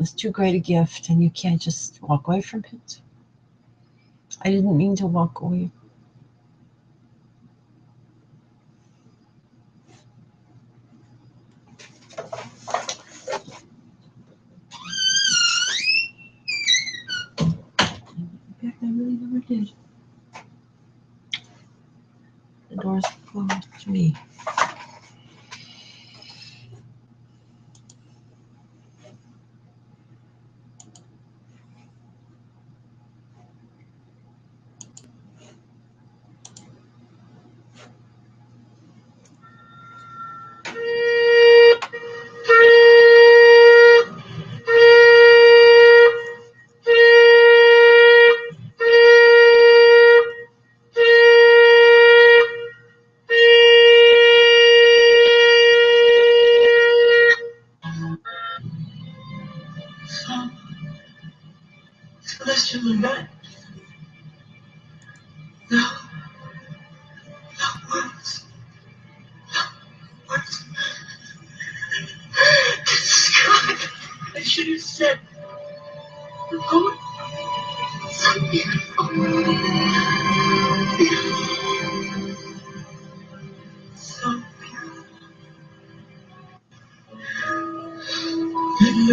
was too great a gift, and you can't just walk away from it. I didn't mean to walk away. In fact, I really never did. The door's closed to me.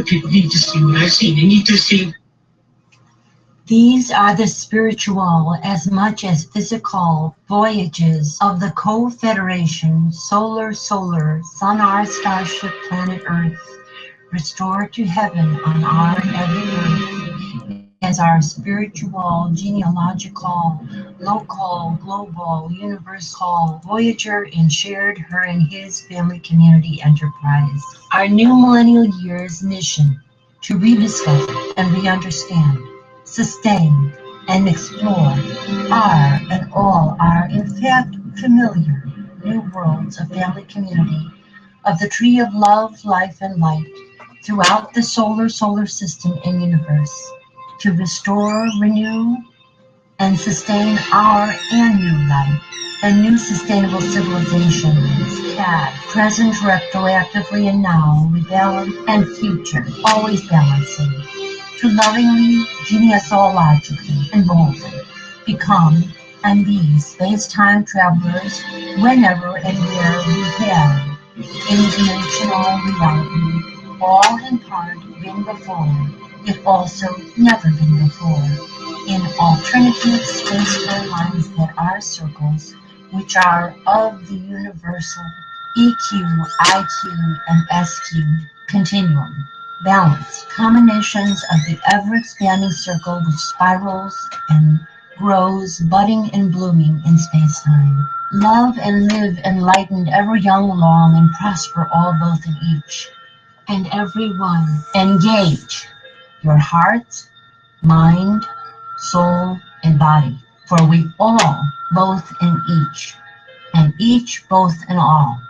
People need to see what I've seen. They need to see. These are the spiritual as much as physical voyages of the Co-Federation Solar Sun, our starship planet Earth, restored to heaven on our every earth, as our spiritual, genealogical, local, global, universal voyager and shared her and his family community enterprise. Our new millennial year's mission to rediscover and re-understand, sustain and explore are and all are in fact familiar new worlds of family community, of the tree of love, life and light throughout the solar system and universe, to restore, renew, and sustain our and new life and new sustainable civilizations, past, present, retroactively, and now, rebalance, and future, always balancing, to lovingly, genealogically, and boldly become and be space-time travelers whenever and where we have interdimensional reality, all in part been before, if also never been before, in alternative space-time lines that are circles, which are of the universal EQ, IQ, and SQ continuum, balance, combinations of the ever-expanding circle which spirals and grows, budding and blooming in space-time. Love and live enlightened, ever young, long, and prosper all both in each and every one. Engage your heart, mind, soul, and body, for we all, both in each, and each both in all,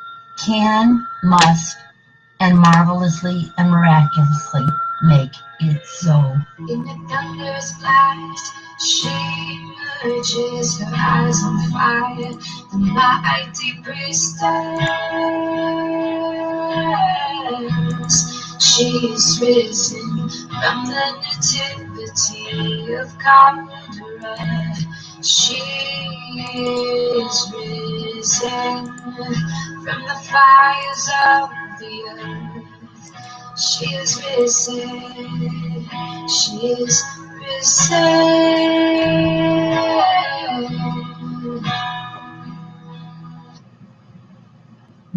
can, must, and marvelously and miraculously make it so. In the thunderous blast, she emerges, her eyes on fire, the mighty priestess. She's risen from the nativity of Kandra. She is risen from the fires of the earth. She is risen, she is risen.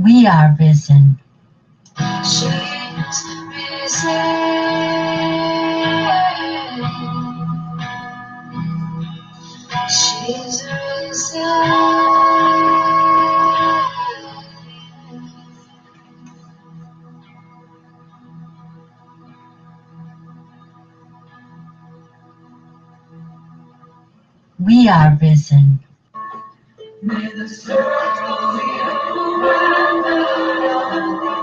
We are risen. She is risen. She is risen. We are risen. May the circle be around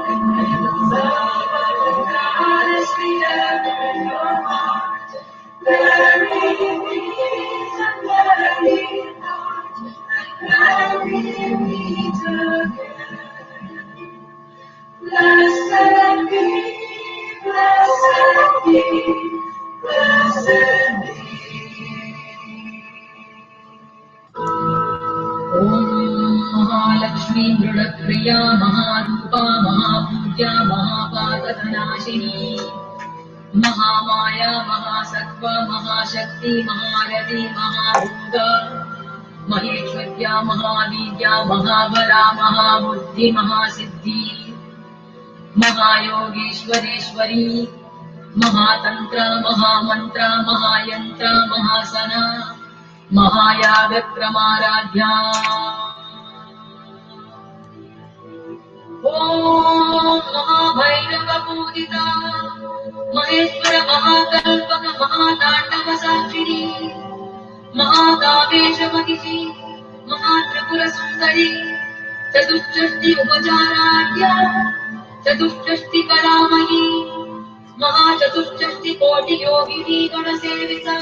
and may the love of the goddess be ever in your heart. Bury me and bury not, and bury me together. Blessed be, Mahalakshmi मृडप्रिया महारूपा महापूज्या महापातकनाशिनी Mahamaya महासत्त्व महाशक्ति महारथी महाभूता महेश्वर्या महावीर्या महाबला महाबुद्धि महासिद्धि महायोगेश्वरेश्वरी महातंत्र महामंत्र महायंत्र महासना महायागक्रमाराध्या ओम महाभैरवपूजिता महेश्वर महाकल्पक महातांडव साक्षिणी महाकावेशमहिषी महात्रिपुरसुन्दरी चतुष्षष्टि उपचाराढ्या चतुष्षष्टि कलामयी महाचतुष्षष्टि कोटि योगिनी गणसेविता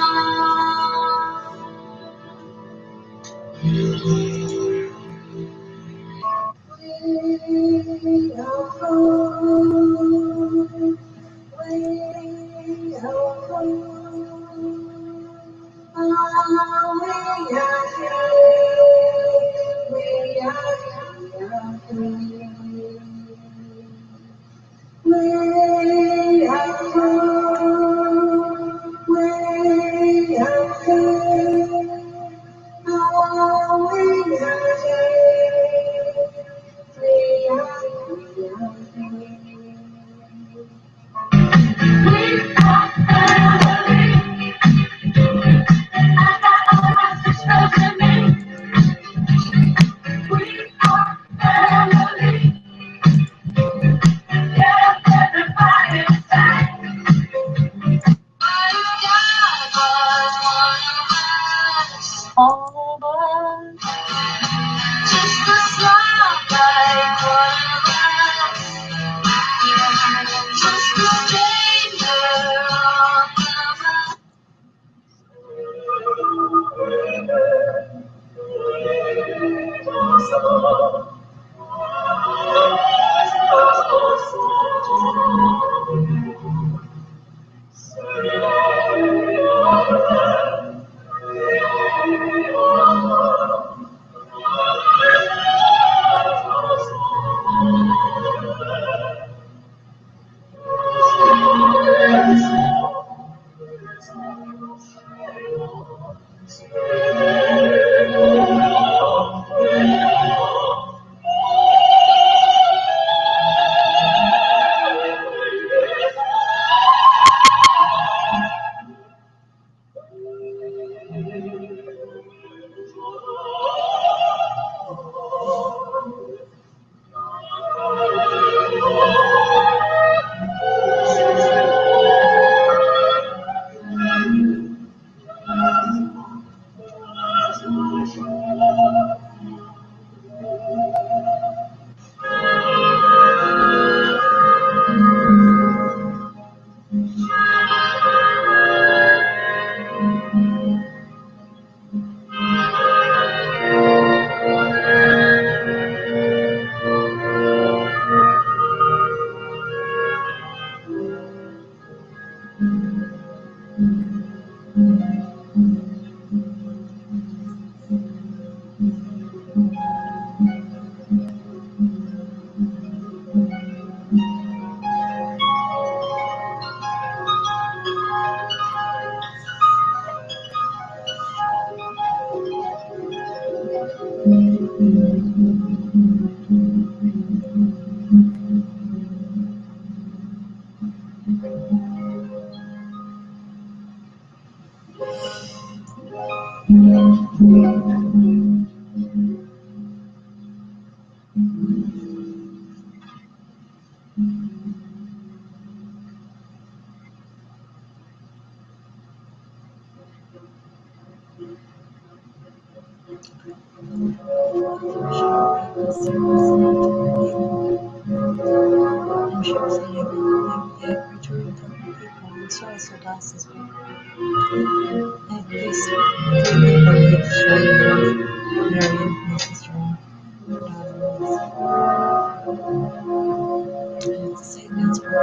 It's I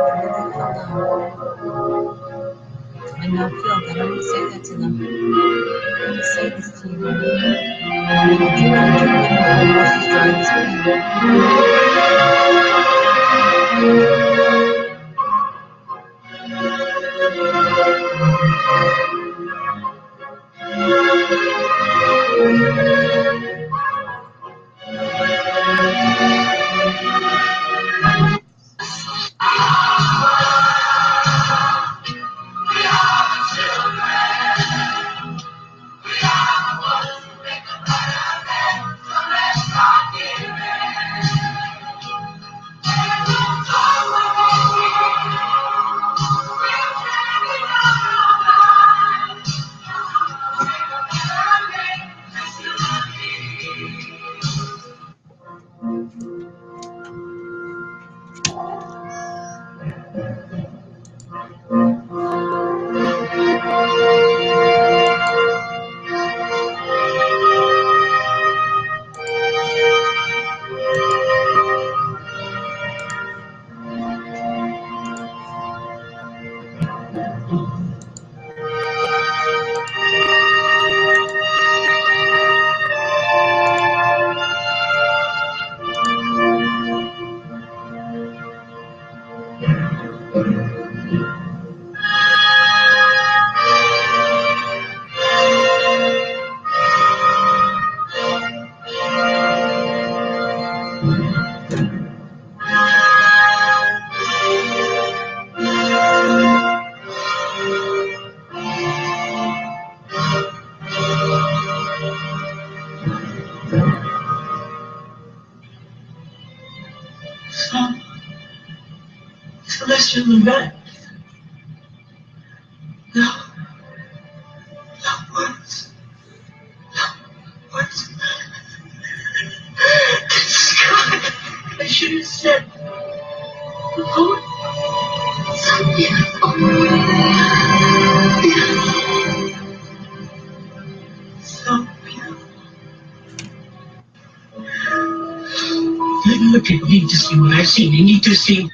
now feel that. I'm going to say that to them. I'm going to say this to you. Do not give me more restraints, Celestial event. No. No words. No words. God, I should have said. Oh, so beautiful. So beautiful. Other people need to see what I've seen. They need to see.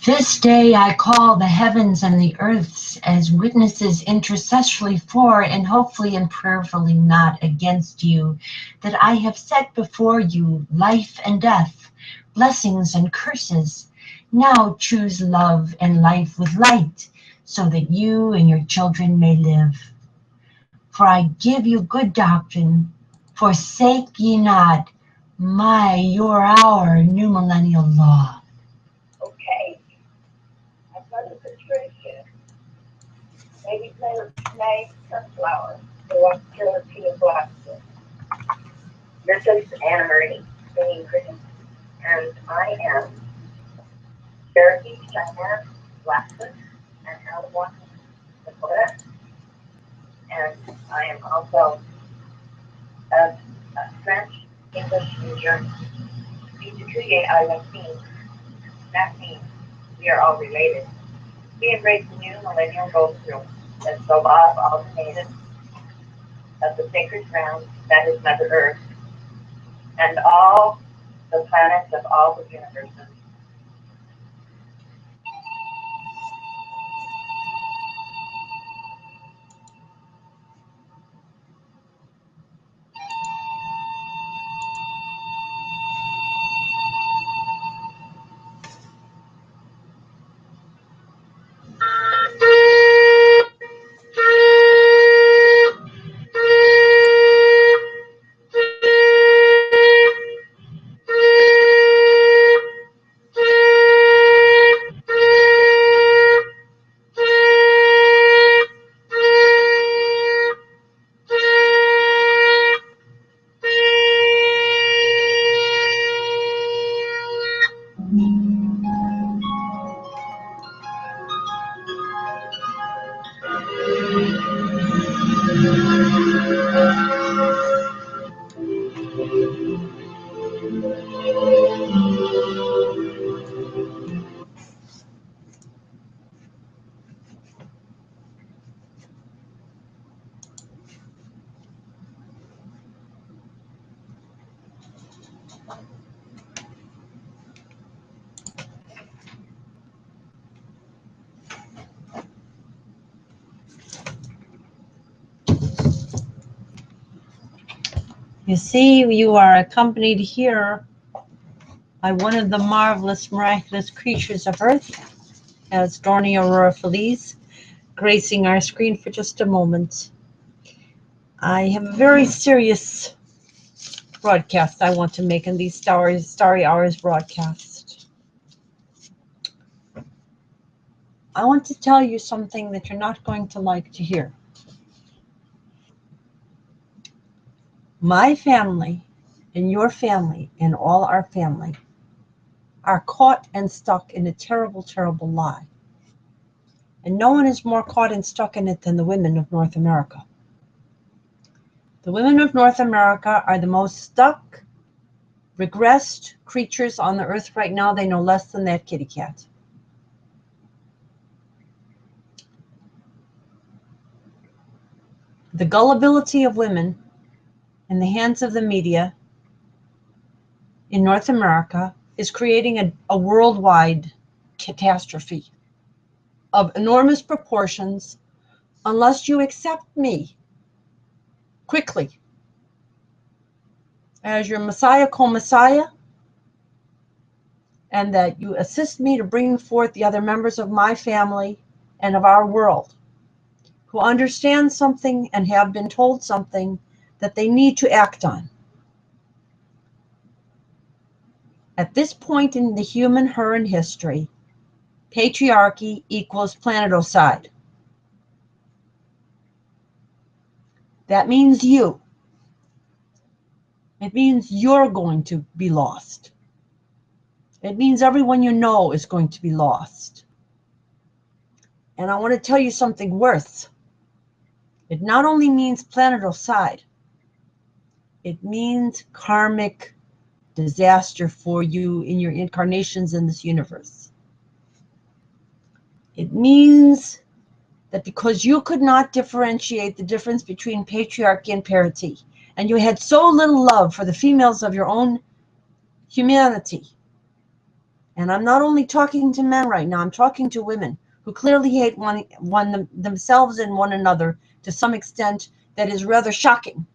This day I call the heavens and the earths as witnesses intercessorily for and hopefully and prayerfully not against you, that I have set before you life and death, blessings and curses. Now choose love and life with light, so that you and your children may live. For I give you good doctrine, forsake ye not your, our new millennial law. Okay. I've got a Patricia. Maybe May Sunflower. Who wants to kill her Tina Blackson. This is Anna Marie, singing Christian. And I am Cherokee, Cheyenne, Blackfoot, and Alewa, Dakota. And I am also a French, English, and German. That means we are all related. We embrace the new millennial golden rule that the law of all the natives of the sacred ground that is Mother Earth, and all the planets of all the universes. You see, you are accompanied here by one of the marvelous, miraculous creatures of Earth, as Dorney Aurora Feliz, gracing our screen for just a moment. I have a very serious broadcast I want to make in these Starry Hours broadcast. I want to tell you something that you're not going to like to hear. My family and your family and all our family are caught and stuck in a terrible, terrible lie. And no one is more caught and stuck in it than the women of North America. The women of North America are the most stuck, regressed creatures on the earth right now. They know less than that kitty cat. The gullibility of women in the hands of the media in North America is creating a worldwide catastrophe of enormous proportions unless you accept me quickly as your Messiah, co-Messiah, and that you assist me to bring forth the other members of my family and of our world who understand something and have been told something that they need to act on. At this point in the human her in history, patriarchy equals planetocide. That means you. It means you're going to be lost. It means everyone you know is going to be lost. And I want to tell you something worse. It not only means planetocide, it means karmic disaster for you in your incarnations in this universe. It means that because you could not differentiate the difference between patriarchy and parity, and you had so little love for the females of your own humanity, and I'm not only talking to men right now, I'm talking to women who clearly hate themselves and one another to some extent that is rather shocking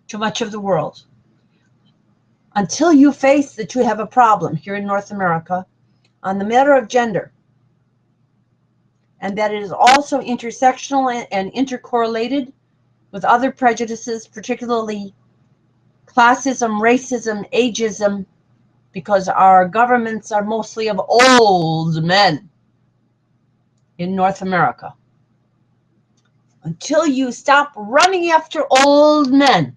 to much of the world. Until you face that you have a problem here in North America on the matter of gender, and that it is also intersectional and intercorrelated with other prejudices, particularly classism, racism, ageism, because our governments are mostly of old men in North America. Until you stop running after old men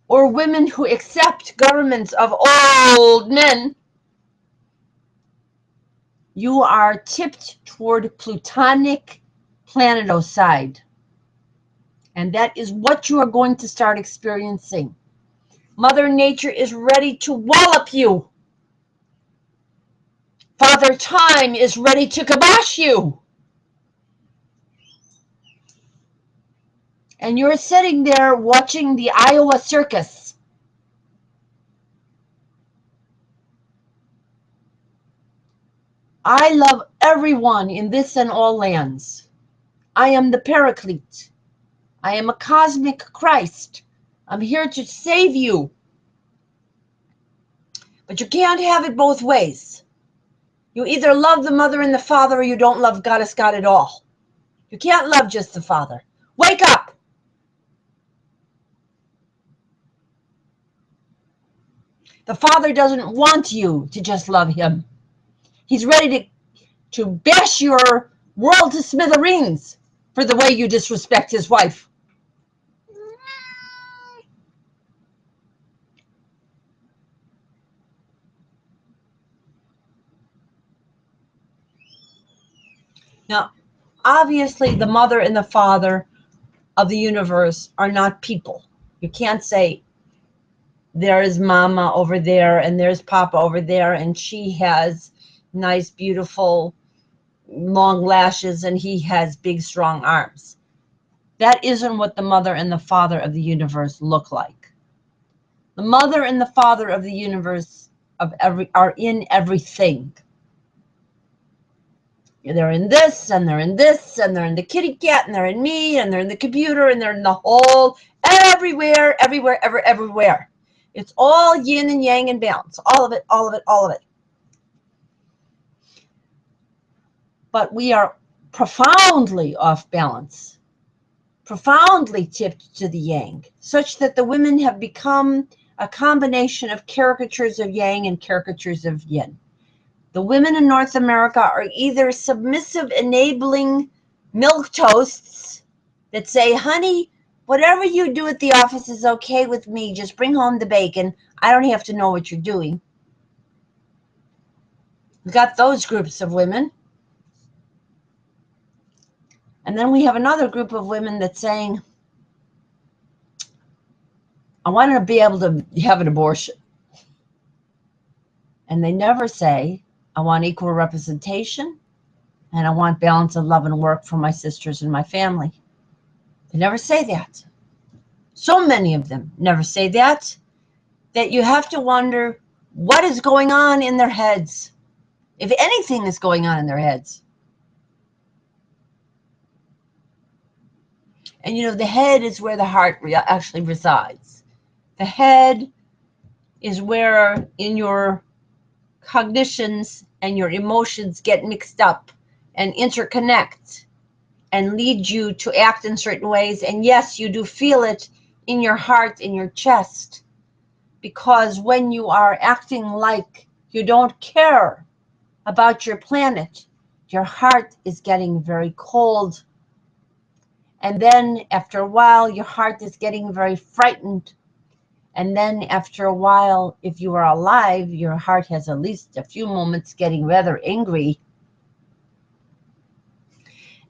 or women who accept governments of old men, you are tipped toward plutonic planetocide. And that is what you are going to start experiencing. Mother Nature is ready to wallop you. Father Time is ready to kibosh you. And you're sitting there watching the Iowa circus. I love everyone in this and all lands. I am the Paraclete. I am a cosmic Christ. I'm here to save you. But you can't have it both ways. You either love the mother and the father or you don't love Goddess God at all. You can't love just the father. Wake up! The father doesn't want you to just love him. He's ready to bash your world to smithereens for the way you disrespect his wife. Now, obviously, the mother and the father of the universe are not people. You can't say, there is Mama over there and there's Papa over there and she has nice, beautiful, long lashes and he has big, strong arms. That isn't what the mother and the father of the universe look like. The mother and the father of the universe are in everything. They're in this, and they're in this, and they're in the kitty cat, and they're in me, and they're in the computer, and they're in the whole, everywhere, everywhere. It's all yin and yang and balance. All of it, all of it, all of it. But we are profoundly off balance, profoundly tipped to the yang, such that the women have become a combination of caricatures of yang and caricatures of yin. The women in North America are either submissive, enabling milquetoasts that say, honey, whatever you do at the office is okay with me. Just bring home the bacon. I don't have to know what you're doing. We've got those groups of women. And then we have another group of women that's saying, I want to be able to have an abortion. And they never say, I want equal representation and I want balance of love and work for my sisters and my family. They never say that. So many of them never say that you have to wonder what is going on in their heads, if anything is going on in their heads. And you know, the head is where the heart actually resides. The head is where in your cognitions and your emotions get mixed up and interconnect and lead you to act in certain ways. And yes, you do feel it in your heart, in your chest, because when you are acting like you don't care about your planet, your heart is getting very cold. And then after a while, your heart is getting very frightened. And then after a while, if you are alive, your heart has at least a few moments getting rather angry.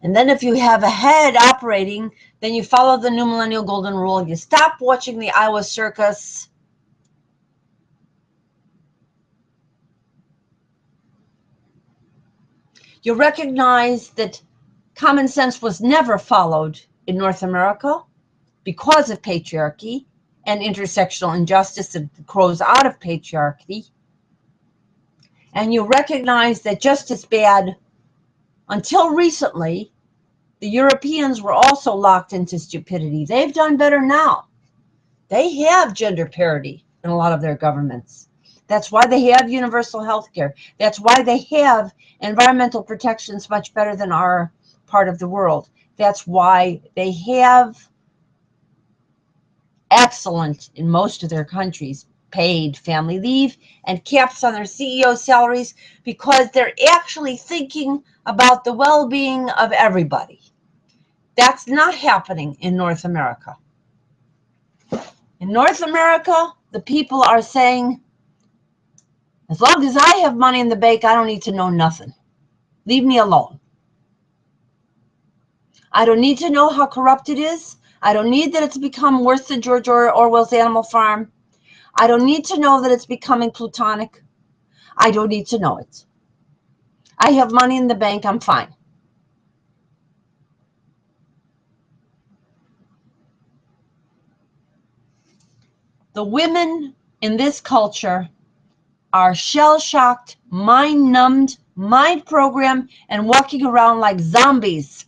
And then if you have a head operating, then you follow the new millennial golden rule. You stop watching the Iowa circus. You recognize that common sense was never followed in North America because of patriarchy and intersectional injustice that grows out of patriarchy. And you recognize that just as bad, until recently, the Europeans were also locked into stupidity. They've done better now. They have gender parity in a lot of their governments. That's why they have universal health care. That's why they have environmental protections much better than our part of the world. That's why they have excellent, in most of their countries, paid family leave and caps on their CEO salaries, because they're actually thinking about the well-being of everybody. That's not happening in North America. In North America, the people are saying, as long as I have money in the bank, I don't need to know nothing. Leave me alone. I don't need to know how corrupt it is. I don't need that it's become worse than George Orwell's Animal Farm. I don't need to know that it's becoming plutonic. I don't need to know it. I have money in the bank. I'm fine. The women in this culture are shell-shocked, mind-numbed, mind-programmed, and walking around like zombies.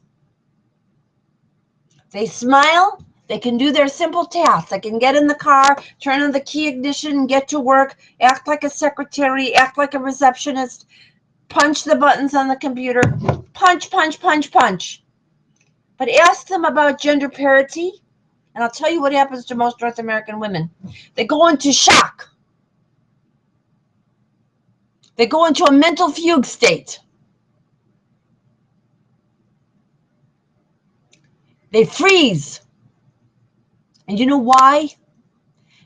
They smile. They can do their simple tasks. They can get in the car, turn on the key ignition, get to work, act like a secretary, act like a receptionist, punch the buttons on the computer, punch, punch, punch, punch. But ask them about gender parity, and I'll tell you what happens to most North American women. They go into shock. They go into a mental fugue state. They freeze. And you know why?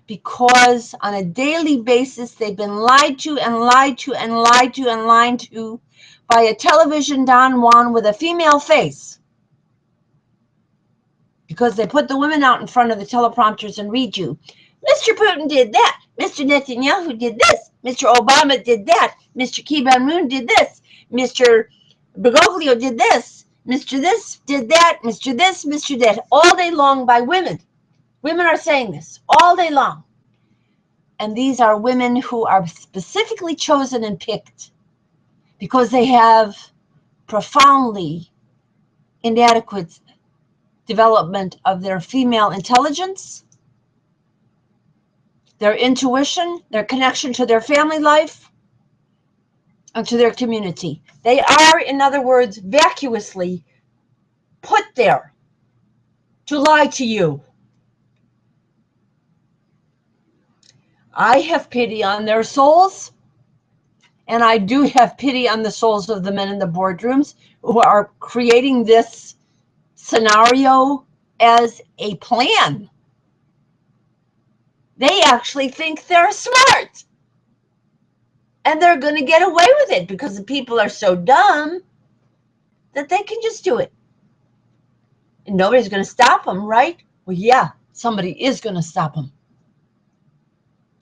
Because on a daily basis, they've been lied to and lied to and lied to and lied to by a television Don Juan with a female face. Because they put the women out in front of the teleprompters and read you. Mr. Putin did that. Mr. Netanyahu did this. Mr. Obama did that. Mr. Kim Jong-un did this. Mr. Bergoglio did this. Mr. This did that. Mr. This, Mr. That. All day long by women. Women are saying this all day long. And these are women who are specifically chosen and picked because they have profoundly inadequate development of their female intelligence, their intuition, their connection to their family life, and to their community. They are, in other words, vacuously put there to lie to you. I have pity on their souls, and I do have pity on the souls of the men in the boardrooms who are creating this scenario as a plan. They actually think they're smart, and they're going to get away with it because the people are so dumb that they can just do it. And nobody's going to stop them, right? Well, yeah, somebody is going to stop them.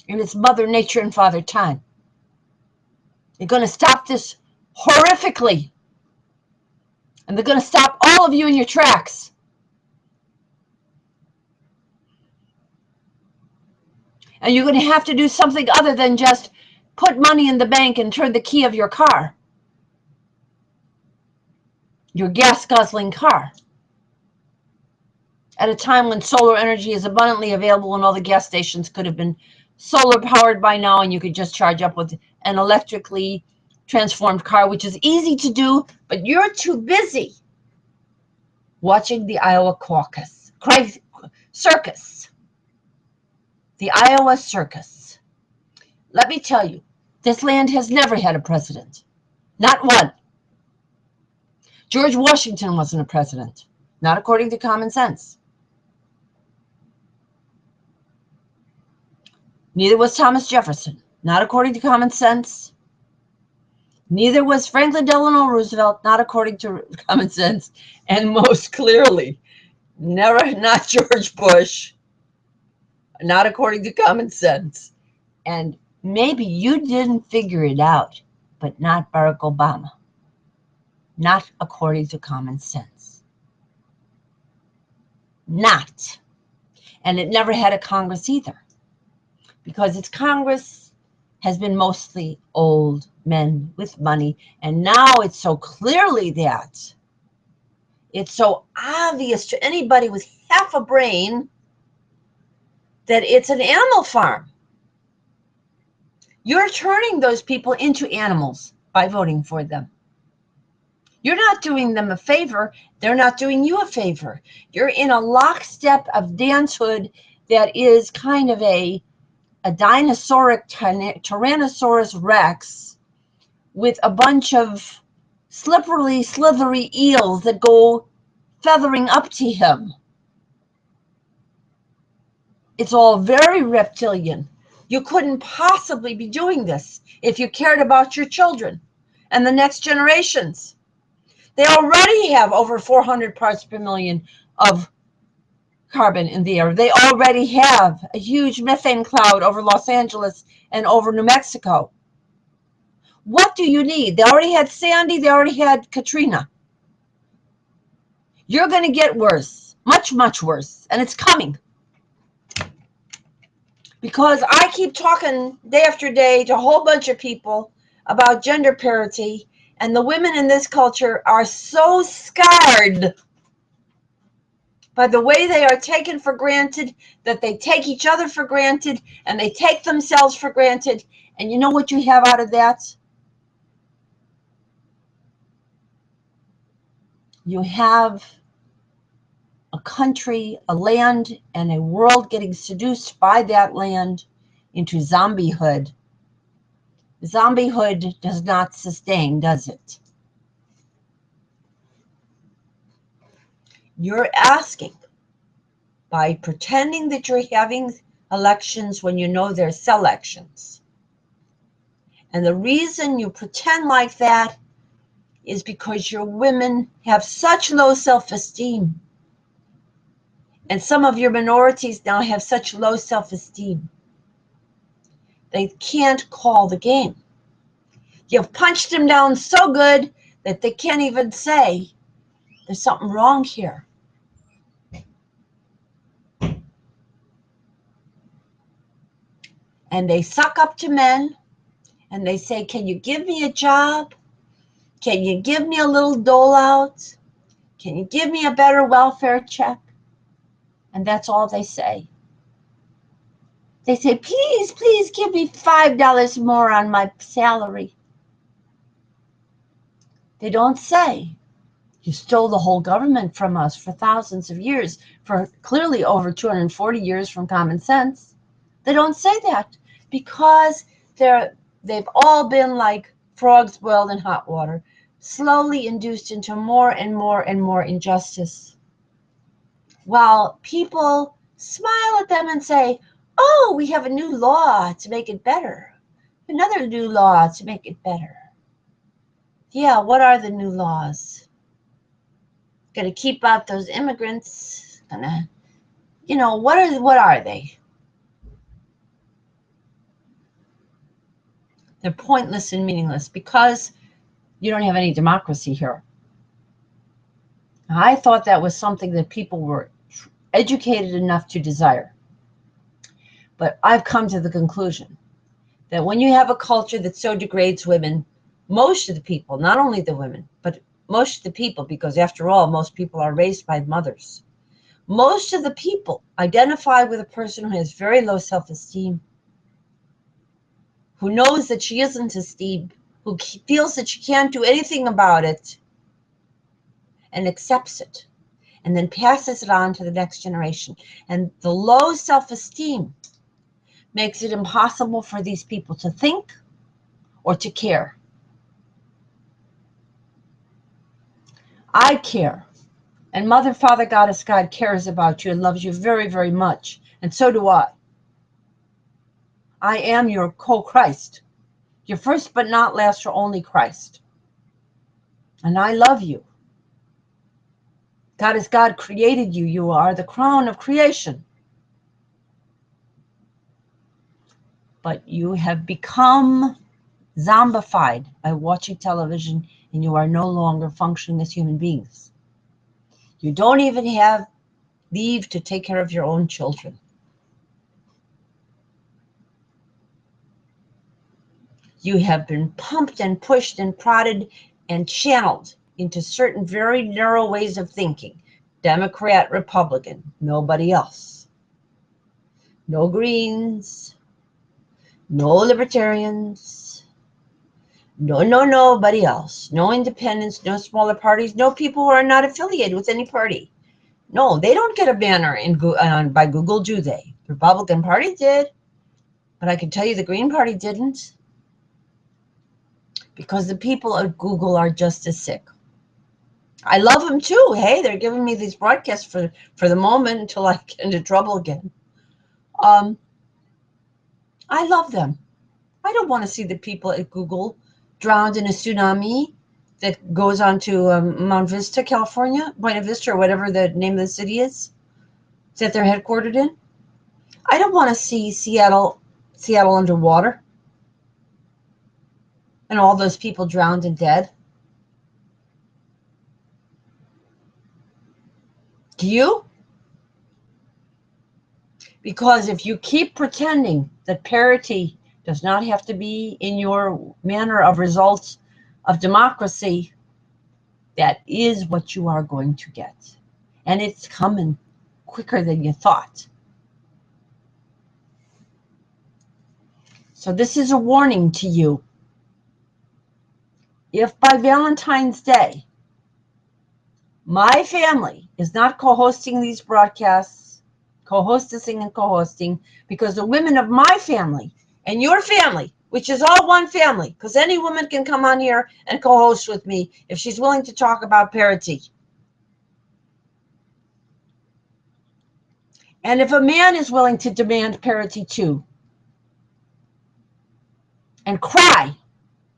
And it's Mother Nature and Father Time. They're going to stop this horrifically. And they're going to stop all of you in your tracks. And you're going to have to do something other than just put money in the bank and turn the key of your car. Your gas-guzzling car. at a time when solar energy is abundantly available and all the gas stations could have been solar powered by now, and you could just charge up with an electrically transformed car, which is easy to do, but you're too busy watching the Iowa circus. The Iowa circus. Let me tell you, this land has never had a president. Not one. George Washington wasn't a president, not according to common sense. Neither was Thomas Jefferson, not according to common sense. Neither was Franklin Delano Roosevelt, not according to common sense. And most clearly, not George Bush, not according to common sense. And maybe you didn't figure it out, but not Barack Obama. Not according to common sense. Not. And it never had a Congress either, because its Congress has been mostly old men with money, and now it's so clearly that. It's so obvious to anybody with half a brain that it's an animal farm. You're turning those people into animals by voting for them. You're not doing them a favor. They're not doing you a favor. You're in a lockstep of dancehood that is kind of a dinosauric Tyrannosaurus Rex with a bunch of slippery, slithery eels that go feathering up to him. It's all very reptilian. You couldn't possibly be doing this if you cared about your children and the next generations. They already have over 400 parts per million of carbon in the air. They already have a huge methane cloud over Los Angeles and over New Mexico. What do you need? They already had Sandy. They already had Katrina. You're going to get worse, much, much worse, and it's coming. Because I keep talking day after day to a whole bunch of people about gender parity, and the women in this culture are so scarred by the way they are taken for granted, that they take each other for granted, and they take themselves for granted. And you know what you have out of that? You have a country, a land, and a world getting seduced by that land into zombiehood. Zombiehood does not sustain, does it? You're asking, by pretending that you're having elections when you know they're selections. And the reason you pretend like that is because your women have such low self-esteem. And some of your minorities now have such low self-esteem. They can't call the game. You've punched them down so good that they can't even say, there's something wrong here. And they suck up to men, and they say, can you give me a job? Can you give me a little dole out? Can you give me a better welfare check? And that's all they say. They say, please, please give me $5 more on my salary. They don't say, you stole the whole government from us for thousands of years, for clearly over 240 years from common sense. They don't say that because they've all been like frogs boiled in hot water, slowly induced into more and more and more injustice. While people smile at them and say, oh, we have a new law to make it better. Another new law to make it better. Yeah, what are the new laws? Going to keep out those immigrants. Gonna, what are they? They're pointless and meaningless because you don't have any democracy here. I thought that was something that people were educated enough to desire. But I've come to the conclusion that when you have a culture that so degrades women, most of the people, not only the women, but most of the people, because after all, most people are raised by mothers Most of the people identify with a person who has very low self-esteem, who knows that she isn't esteemed, who feels that she can't do anything about it, and accepts it, and then passes it on to the next generation. And the low self-esteem makes it impossible for these people to think or to care. I care. And Mother, Father, Goddess, God cares about you and loves you very, very much. And so do I. I am your co-Christ. Your first but not last or only Christ. And I love you. God as God created you. You are the crown of creation. But you have become zombified by watching television, and you are no longer functioning as human beings. You don't even have leave to take care of your own children. You have been pumped and pushed and prodded and channeled into certain very narrow ways of thinking. Democrat, Republican, nobody else. No Greens, no Libertarians, nobody else. No independents, no smaller parties, no people who are not affiliated with any party. No, they don't get a banner by Google, do they? The Republican Party did, but I can tell you the Green Party didn't. Because the people at Google are just as sick. I love them too. Hey, they're giving me these broadcasts for the moment until I get into trouble again. I love them. I don't want to see the people at Google drowned in a tsunami that goes on to Mount Vista, California, Buena Vista, or whatever the name of the city is that they're headquartered in. I don't want to see Seattle underwater and all those people drowned and dead. Do you? Because if you keep pretending that parity does not have to be in your manner of results of democracy, that is what you are going to get. And it's coming quicker than you thought. So this is a warning to you. If by Valentine's Day, my family is not co-hosting these broadcasts, co-hostessing and co-hosting, because the women of my family and your family, which is all one family, because any woman can come on here and co-host with me if she's willing to talk about parity. And if a man is willing to demand parity too, and cry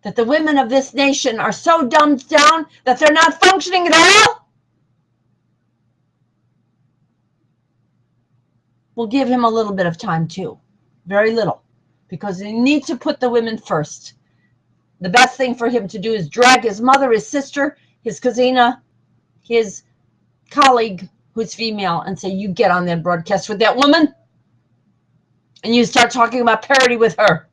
that the women of this nation are so dumbed down that they're not functioning at all, we'll give him a little bit of time too. Very little. Because he needs to put the women first. The best thing for him to do is drag his mother, his sister, his cousina, his colleague who's female, and say, you get on that broadcast with that woman, and you start talking about parity with her.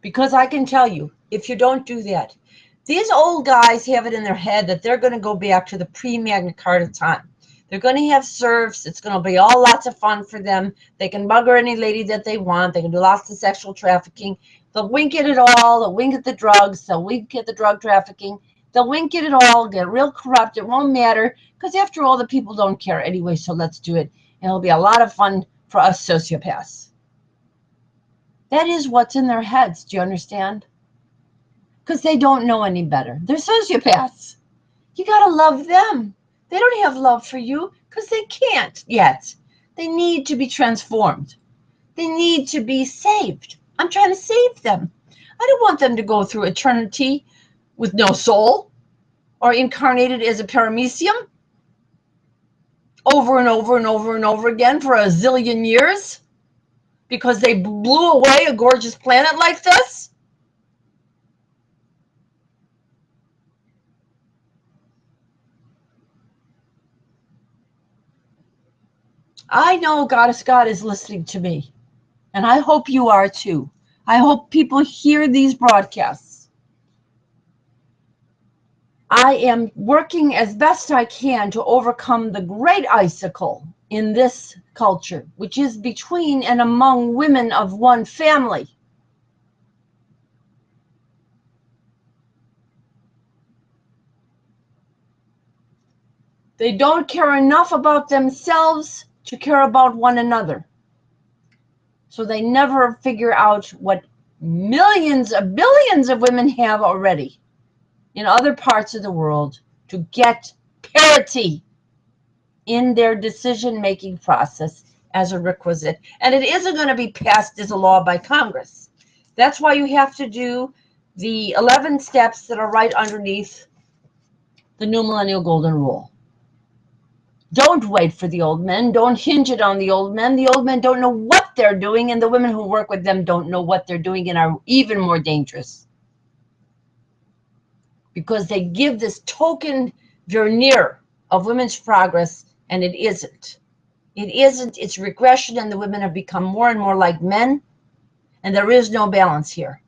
Because I can tell you, if you don't do that, these old guys have it in their head that they're going to go back to the pre-Magna Carta time. They're going to have serfs. It's going to be all lots of fun for them. They can bugger any lady that they want. They can do lots of sexual trafficking. They'll wink at it all. They'll wink at the drugs. They'll wink at the drug trafficking. They'll wink at it all, get real corrupt. It won't matter because after all, the people don't care anyway, so let's do it. And it'll be a lot of fun for us sociopaths. That is what's in their heads. Do you understand? Because they don't know any better. They're sociopaths. You got to love them. They don't have love for you because they can't yet. They need to be transformed. They need to be saved. I'm trying to save them. I don't want them to go through eternity with no soul or incarnated as a paramecium over and over and over and over again for a zillion years because they blew away a gorgeous planet like this. I know Goddess God is listening to me, and I hope you are too. I hope people hear these broadcasts. I am working as best I can to overcome the great icicle in this culture, which is between and among women of one family. They don't care enough about themselves to care about one another. So they never figure out what millions of billions of women have already in other parts of the world to get parity in their decision-making process as a requisite. And it isn't going to be passed as a law by Congress. That's why you have to do the 11 steps that are right underneath the New Millennial Golden Rule. Don't wait for the old men. Don't hinge it on the old men. The old men don't know what they're doing, and the women who work with them don't know what they're doing and are even more dangerous. Because they give this token veneer of women's progress, and it isn't. It isn't. It's regression, and the women have become more and more like men, and there is no balance here.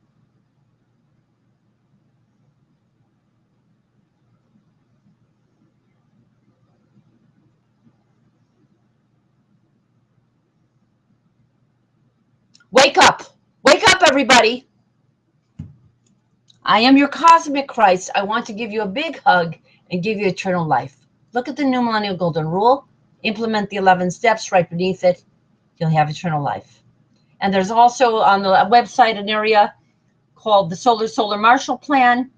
Wake up. Wake up, everybody. I am your cosmic Christ. I want to give you a big hug and give you eternal life. Look at the New Millennial Golden Rule. Implement the 11 steps right beneath it. You'll have eternal life. And there's also on the website an area called the Solar Marshall Plan,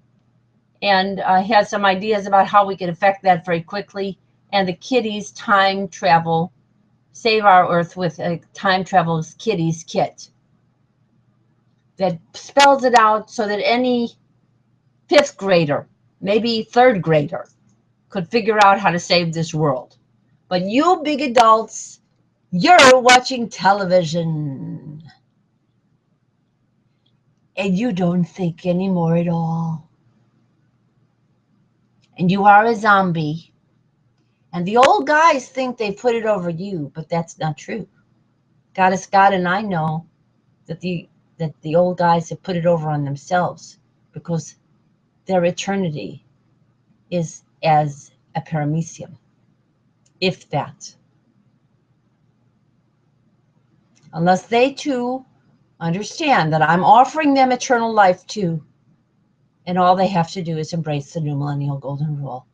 and has some ideas about how we can affect that very quickly. And the Kiddies Time Travel, Save Our Earth with a Time Travel Kiddies Kit that spells it out so that any 5th grader, maybe 3rd grader, could figure out how to save this world. But you big adults, you're watching television. And you don't think anymore at all. And you are a zombie. And the old guys think they put it over you, but that's not true. Goddess God and I know that the old guys have put it over on themselves, because their eternity is as a paramecium, if that. Unless they too understand that I'm offering them eternal life too, and all they have to do is embrace the New Millennial Golden Rule.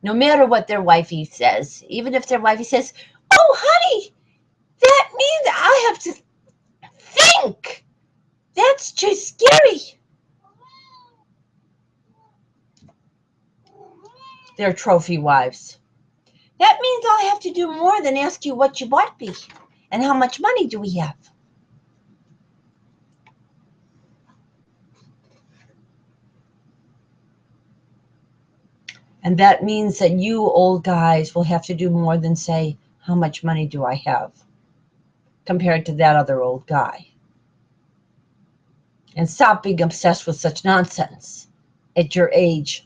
No matter what their wifey says, even if their wifey says, "Oh, honey, that means I have to think. That's too scary." They're trophy wives. That means I'll have to do more than ask you what you bought me and how much money do we have. And that means that you old guys will have to do more than say, how much money do I have, compared to that other old guy. And stop being obsessed with such nonsense at your age.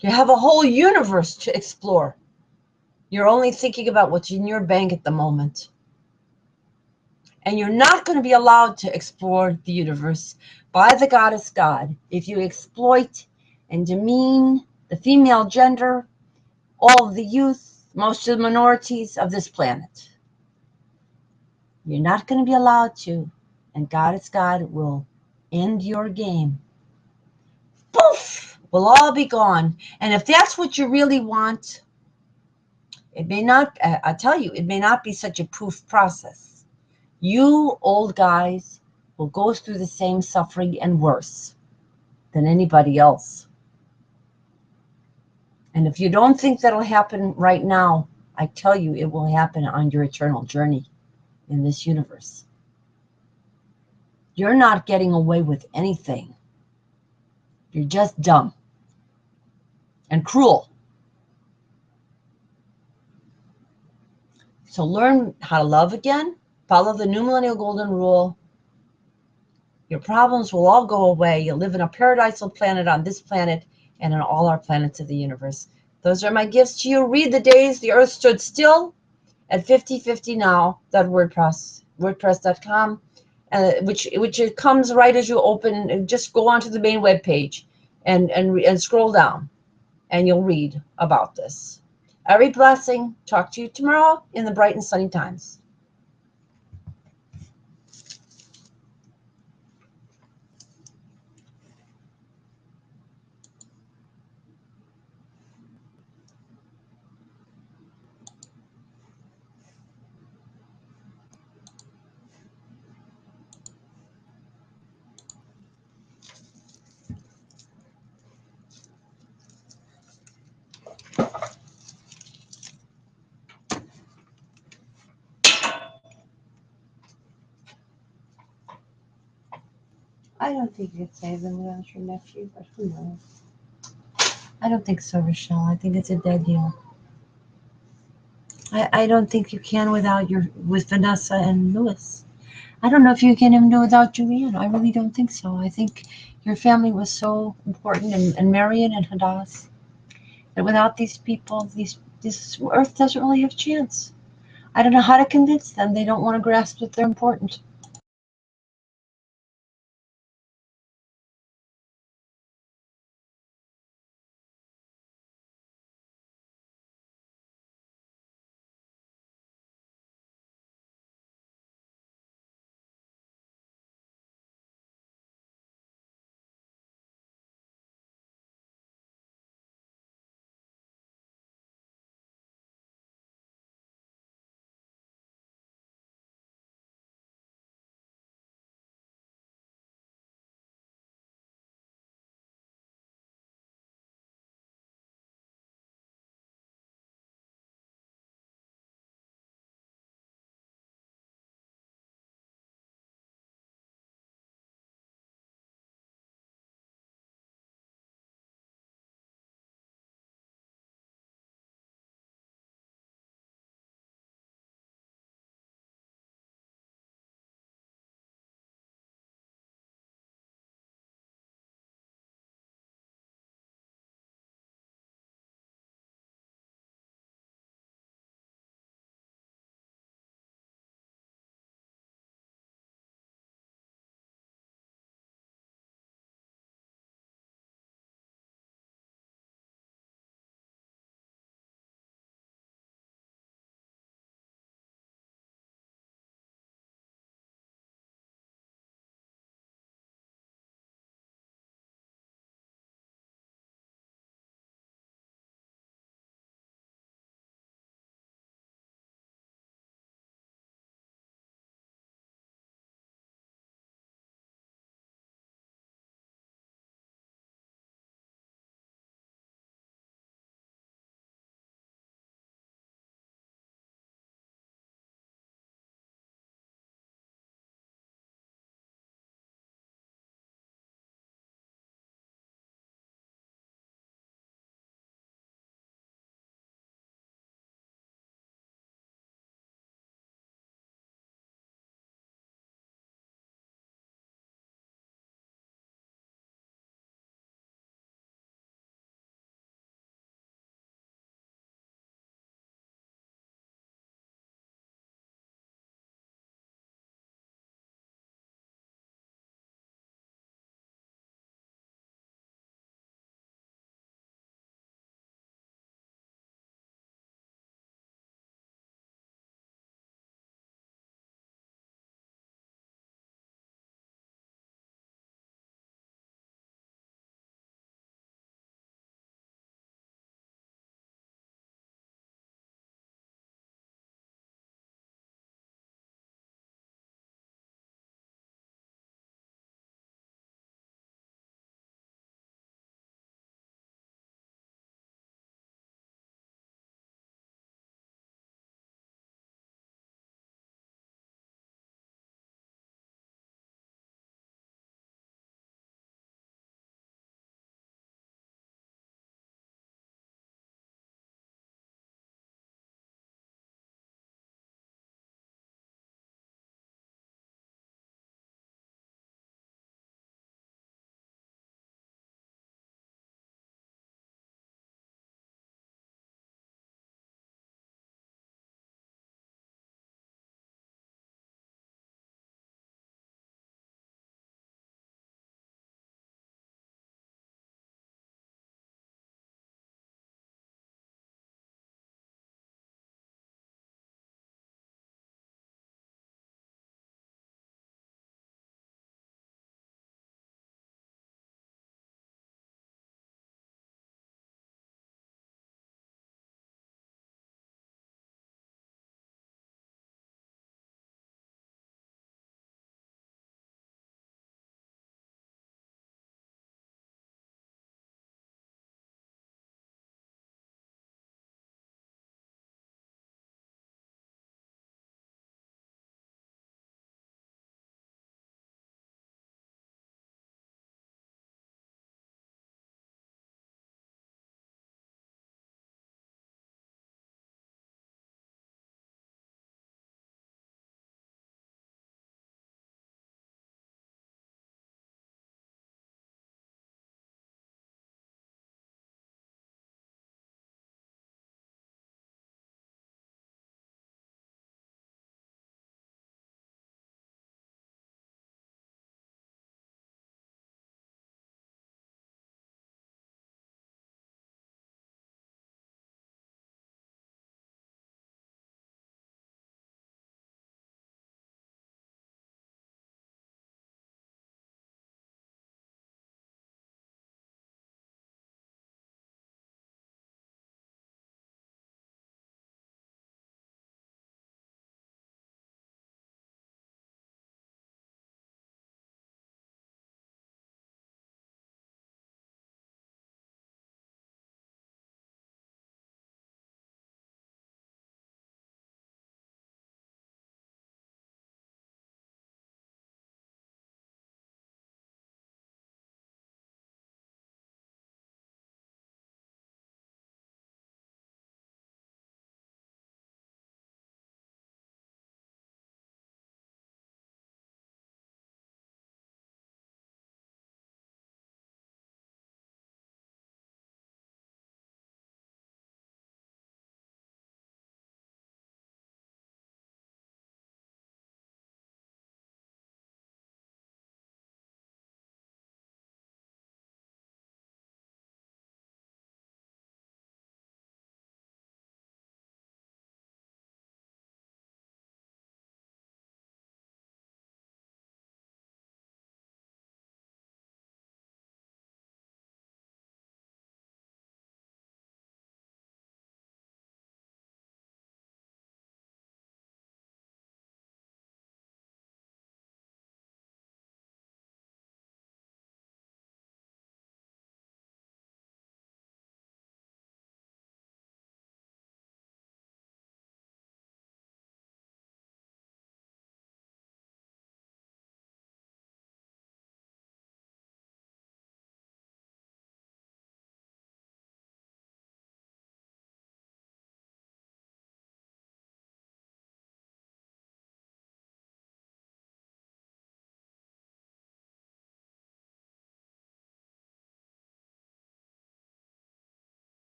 You have a whole universe to explore. You're only thinking about what's in your bank at the moment. And you're not going to be allowed to explore the universe by the Goddess God if you exploit and demean the female gender, all of the youth, most of the minorities of this planet. You're not going to be allowed to, and Goddess God will end your game. Poof! We'll all be gone. And if that's what you really want, it may not, I tell you, it may not be such a poof process. You old guys will go through the same suffering and worse than anybody else. And if you don't think that'll happen right now, I tell you, it will happen on your eternal journey in this universe. You're not getting away with anything. You're just dumb and cruel. So learn how to love again. Follow the New Millennial Golden Rule. Your problems will all go away. You'll live in a paradisal planet on this planet and on all our planets of the universe. Those are my gifts to you. Read the days the earth stood still at 5050now.wordpress.com. which it comes right as you open. Just go onto the main web page and scroll down, and you'll read about this. Every blessing. Talk to you tomorrow in the bright and sunny times. I don't think you could save them without your nephew, but who knows? I don't think so, Reall. I think it's a dead deal. I don't think you can with Vanessa and Louis. I don't know if you can even do without Julianne. I really don't think so. I think your family was so important, and Marion and Hadass, that without these people, this earth doesn't really have a chance. I don't know how to convince them. They don't want to grasp that they're important.